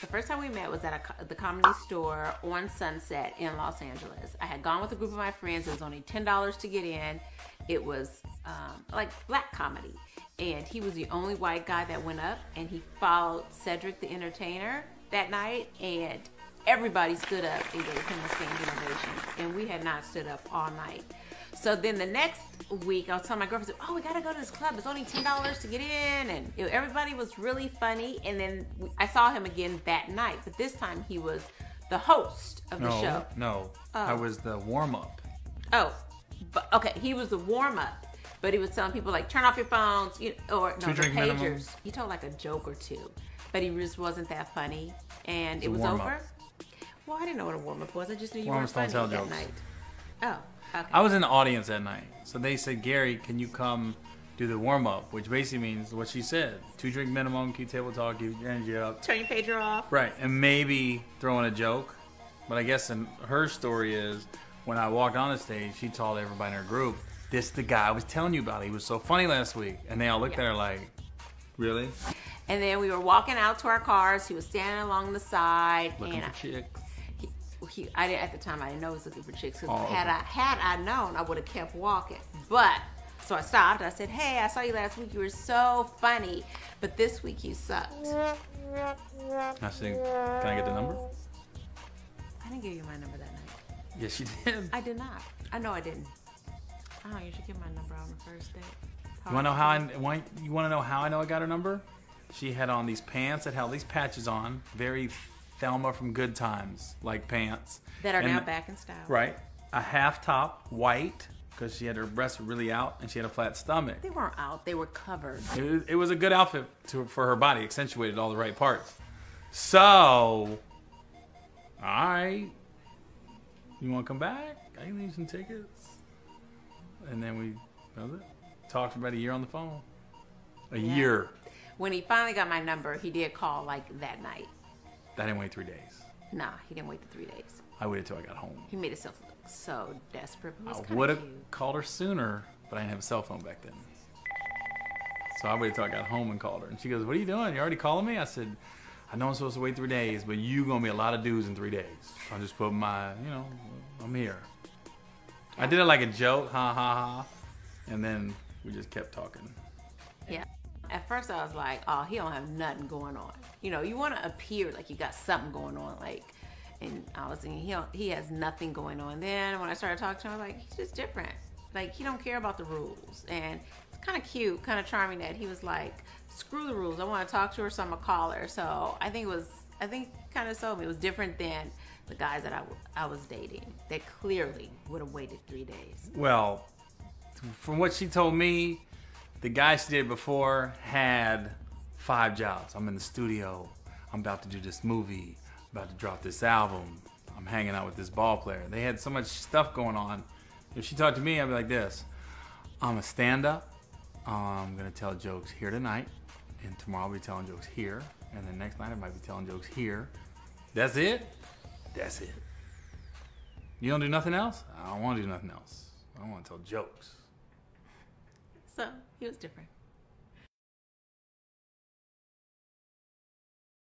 The first time we met was at the Comedy Store on Sunset in Los Angeles. I had gone with a group of my friends. It was only $10 to get in. It was like black comedy. And he was the only white guy that went up, and he followed Cedric the Entertainer that night, and everybody stood up and gave him a standing ovation. And we had not stood up all night. So then the next week, I was telling my girlfriend, oh, we gotta go to this club. It's only $10 to get in. And everybody was really funny. And then I saw him again that night. But this time he was the host of the show. No, I was the warm-up. Oh, but, okay. He was the warm-up. But he was telling people, like, turn off your phones. Or no, the pagers. Minimum. He told like a joke or two. But he just wasn't that funny. And it was over. Well, I didn't know what a warm-up was. I just knew you weren't funny that night. Oh. Okay. I was in the audience that night. So they said, Gary, can you come do the warm-up? Which basically means what she said. 2-drink minimum, keep table talk, keep your energy up. Turn your pager off. Right. And maybe throw in a joke. But I guess her story is, when I walked on the stage, she told everybody in her group, this the guy I was telling you about. He was so funny last week. And they all looked at her like, really? And then we were walking out to our cars. He was standing along the side. Looking for chicks. At the time I didn't know he was looking for chicks. Had I known, I would have kept walking. But so I stopped. I said, "Hey, I saw you last week. You were so funny, but this week you sucked." I said, "Can I get the number?" I didn't give you my number that night. Yes, you did. I did not. I know I didn't. Oh, you should give my number on the first date. You want to know how I know I got her number? She had on these pants that had all these patches on, very Thelma from Good Times, like pants. That are now back in style. Right. A half top, white, because she had her breasts really out and she had a flat stomach. They weren't out. They were covered. It was a good outfit for her body. Accentuated all the right parts. So, all right. You want to come back? I can leave some tickets. And then that was it. Talked for about a year on the phone. A year. When he finally got my number, he did call like that night. I didn't wait 3 days. Nah, he didn't wait the 3 days. I waited till I got home. He made himself look so desperate. I would have called her sooner, but I didn't have a cell phone back then. So I waited till I got home and called her. And she goes, what are you doing? You already calling me? I said, I know I'm supposed to wait 3 days, but you going to be a lot of dudes in 3 days. I'll just put my, I'm here. I did it like a joke, ha ha ha. And then we just kept talking. Yeah. At first I was like, oh, he don't have nothing going on. You want to appear like you got something going on, and I was thinking he has nothing going on. Then when I started talking to him, I was like, he's just different. Like, he don't care about the rules. And it's kind of cute, kind of charming that he was like, screw the rules. I want to talk to her, so I'm going to call her. So I think kind of sold me. It was different than the guys that I was dating that clearly would have waited 3 days. Well, from what she told me, the guy she did before had 5 jobs. I'm in the studio. I'm about to do this movie. I'm about to drop this album. I'm hanging out with this ball player. They had so much stuff going on. If she talked to me, I'd be like this. I'm a stand-up. I'm going to tell jokes here tonight. And tomorrow I'll be telling jokes here. And then next night I might be telling jokes here. That's it? That's it. You don't do nothing else? I don't want to do nothing else. I want to tell jokes. So, he was different.